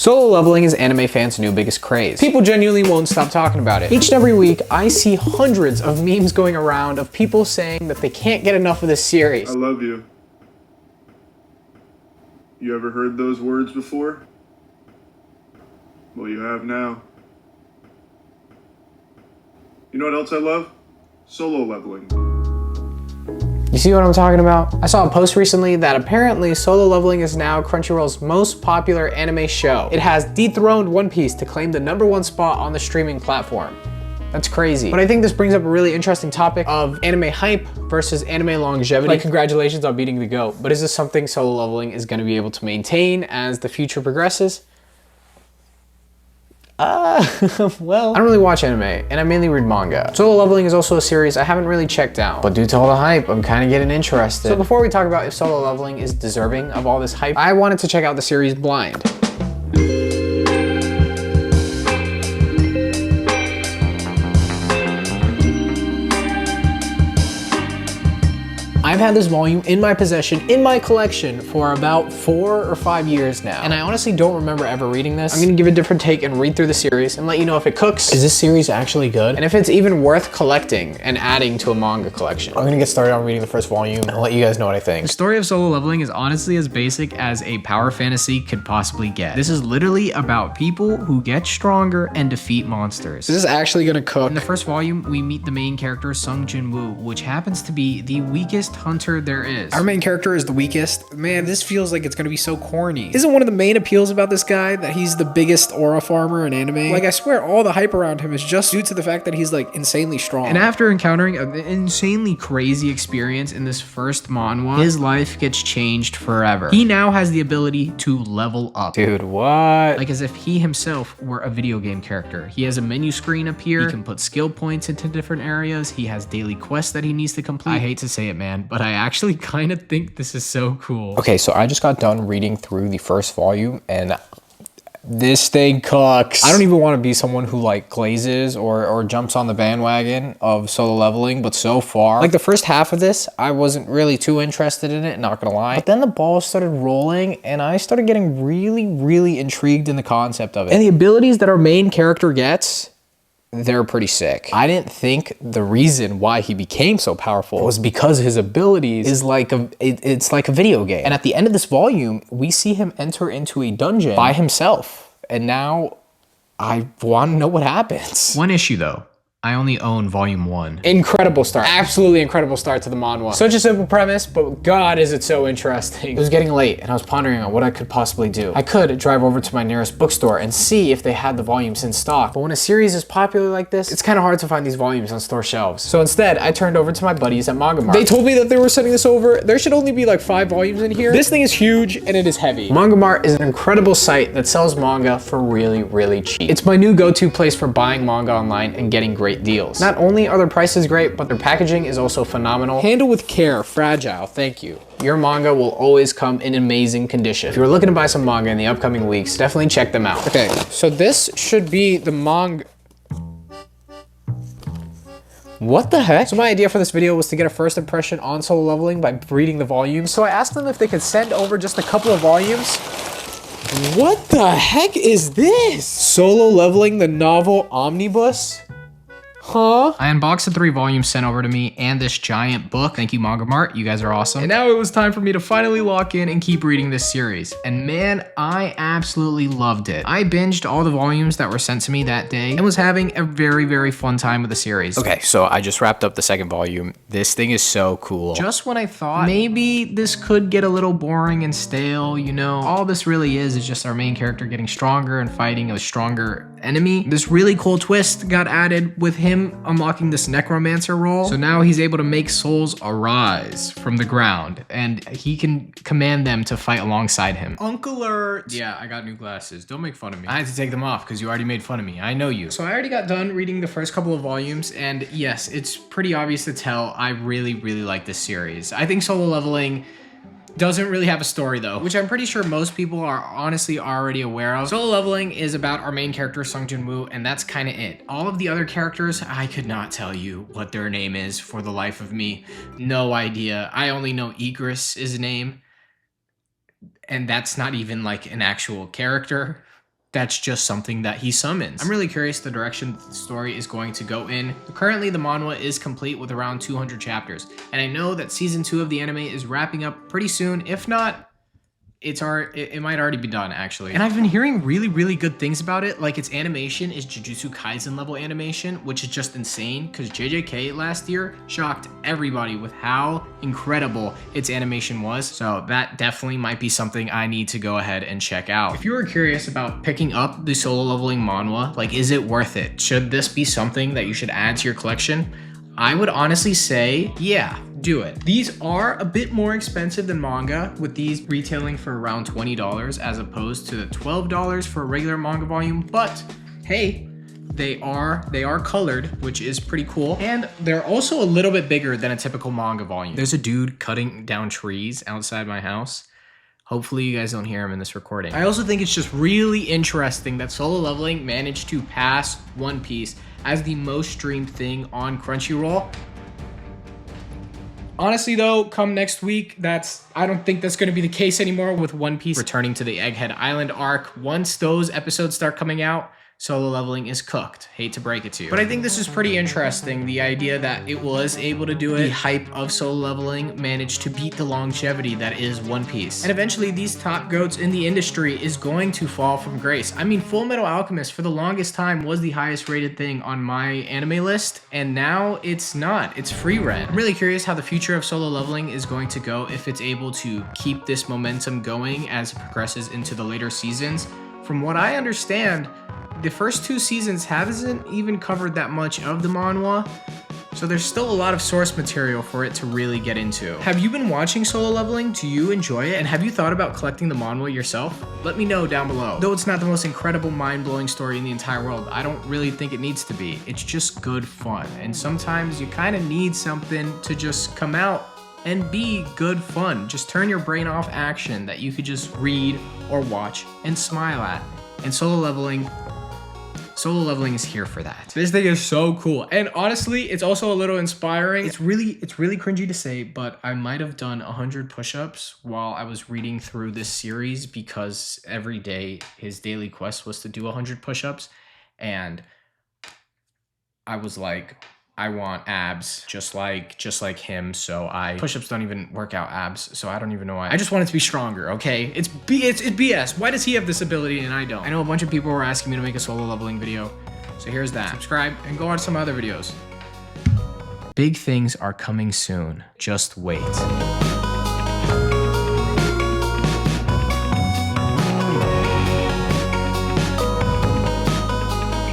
Solo leveling is anime fans' new biggest craze. People genuinely won't stop talking about it. Each and every week, I see hundreds of memes going around of people saying that they can't get enough of this series. I love you. You ever heard those words before? Well, you have now. You know what else I love? Solo leveling. You see what I'm talking about? I saw a post recently that apparently Solo Leveling is now Crunchyroll's most popular anime show. It has dethroned One Piece to claim the #1 spot on the streaming platform. That's crazy. But I think this brings up a really interesting topic of anime hype versus anime longevity. Like, congratulations on beating the GOAT, but is this something Solo Leveling is gonna be able to maintain as the future progresses? Well, I don't really watch anime, and I mainly read manga. Solo Leveling is also a series I haven't really checked out, but due to all the hype, I'm kind of getting interested. So before we talk about if Solo Leveling is deserving of all this hype, I wanted to check out the series Blind. I've had this volume in my possession, in my collection, for about 4 or 5 years now. And I honestly don't remember ever reading this. I'm gonna give a different take and read through the series and let you know if it cooks. Is this series actually good? And if it's even worth collecting and adding to a manga collection. I'm gonna get started on reading the first volume and I'll let you guys know what I think. The story of Solo Leveling is honestly as basic as a power fantasy could possibly get. This is literally about people who get stronger and defeat monsters. Is this actually gonna cook? In the first volume, we meet the main character, Sung Jin-woo, which happens to be the weakest hunter there is. Our main character is the weakest. Man, this feels like it's gonna be so corny. Isn't one of the main appeals about this guy that he's the biggest aura farmer in anime? Like, I swear all the hype around him is just due to the fact that he's like insanely strong. And after encountering an insanely crazy experience in this first manhwa, his life gets changed forever. He now has the ability to level up. Dude, what? Like as if he himself were a video game character. He has a menu screen up here. He can put skill points into different areas. He has daily quests that he needs to complete. I hate to say it, man, but I actually kind of think this is so cool. Okay, so I just got done reading through the first volume and this thing cooks. I don't even want to be someone who like glazes or jumps on the bandwagon of Solo Leveling, but so far, like the first half of this, I wasn't really too interested in it, not gonna lie. But then the ball started rolling and I started getting really intrigued in the concept of it. And the abilities that our main character gets, they're pretty sick. I didn't think the reason why he became so powerful was because his abilities is like it's like a video game. And at the end of this volume, we see him enter into a dungeon by himself. And now I want to know what happens. One issue though. I only own volume 1. Incredible start. Absolutely incredible start to the manhwa. Such a simple premise, but God, is it so interesting. It was getting late and I was pondering on what I could possibly do. I could drive over to my nearest bookstore and see if they had the volumes in stock. But when a series is popular like this, it's kind of hard to find these volumes on store shelves. So instead, I turned over to my buddies at Manga Mart. They told me that they were sending this over. There should only be like 5 volumes in here. This thing is huge and it is heavy. Manga Mart is an incredible site that sells manga for really cheap. It's my new go-to place for buying manga online and getting great deals. Not only are their prices great, but their packaging is also phenomenal. Handle with care, fragile, thank you. Your manga will always come in amazing condition. If you're looking to buy some manga in the upcoming weeks, definitely check them out. Okay, so this should be the manga. What the heck? So my idea for this video was to get a first impression on Solo Leveling by reading the volumes. So I asked them if they could send over just a couple of volumes. What the heck is this? Solo Leveling, the novel omnibus? Huh? I unboxed the 3 volumes sent over to me and this giant book. Thank you, Manga Mart. You guys are awesome. And now it was time for me to finally lock in and keep reading this series. And man, I absolutely loved it. I binged all the volumes that were sent to me that day and was having a very fun time with the series. Okay, so I just wrapped up the second volume. This thing is so cool. Just when I thought maybe this could get a little boring and stale, you know, all this really is just our main character getting stronger and fighting a stronger enemy. This really cool twist got added with him unlocking this necromancer role. So now he's able to make souls arise from the ground and he can command them to fight alongside him. Uncle alert. Yeah, I got new glasses. Don't make fun of me. I had to take them off because you already made fun of me. I know you. So I already got done reading the first couple of volumes and yes, it's pretty obvious to tell I really like this series. I think Solo Leveling doesn't really have a story though, which I'm pretty sure most people are honestly already aware of. Solo Leveling is about our main character, Sung Jin-woo, and that's kind of it. All of the other characters, I could not tell you what their name is for the life of me. No idea. I only know Igris is his name, and that's not even like an actual character. that's just something that he summons. I'm really curious the direction the story is going to go in. Currently, the manhwa is complete with around 200 chapters, and I know that season 2 of the anime is wrapping up pretty soon. If not, it might already be done, actually. And I've been hearing really good things about it. Like, its animation is Jujutsu Kaisen level animation, which is just insane because JJK last year shocked everybody with how incredible its animation was. So that definitely might be something I need to go ahead and check out. If you were curious about picking up the solo leveling manhwa, like, is it worth it? Should this be something that you should add to your collection? I would honestly say, yeah, do it. These are a bit more expensive than manga, with these retailing for around $20 as opposed to the $12 for a regular manga volume, but hey, they are colored, which is pretty cool. And they're also a little bit bigger than a typical manga volume. There's a dude cutting down trees outside my house. Hopefully you guys don't hear him in this recording. I also think it's just really interesting that Solo Leveling managed to pass One Piece as the most streamed thing on Crunchyroll. Honestly though, come next week, I don't think that's gonna be the case anymore with One Piece returning to the Egghead Island arc. Once those episodes start coming out, Solo Leveling is cooked. Hate to break it to you. But I think this is pretty interesting, the idea that it was able to do it. The hype of Solo Leveling managed to beat the longevity that is One Piece. And eventually these top goats in the industry is going to fall from grace. I mean, Full Metal Alchemist for the longest time was the highest rated thing on my anime list, and now it's not. It's free rent. I'm really curious how the future of Solo Leveling is going to go, if it's able to keep this momentum going as it progresses into the later seasons. From what I understand, the first 2 seasons hasn't even covered that much of the manhwa, so there's still a lot of source material for it to really get into. Have you been watching Solo Leveling? Do you enjoy it? And have you thought about collecting the manhwa yourself? Let me know down below. Though it's not the most incredible, mind-blowing story in the entire world, I don't really think it needs to be. It's just good fun, and sometimes you kind of need something to just come out and be good fun. Just turn your brain off action that you could just read or watch and smile at. And Solo Leveling is here for that. This thing is so cool. And honestly, it's also a little inspiring. It's really cringy to say, but I might have done 100 push-ups while I was reading through this series, because every day his daily quest was to do 100 push-ups. And I was like, I want abs just like him, so push-ups don't even work out abs, so I don't even know why. I just want it to be stronger, okay? It's BS. Why does he have this ability and I don't? I know a bunch of people were asking me to make a Solo Leveling video, so here's that. Subscribe and go watch some other videos. Big things are coming soon. Just wait.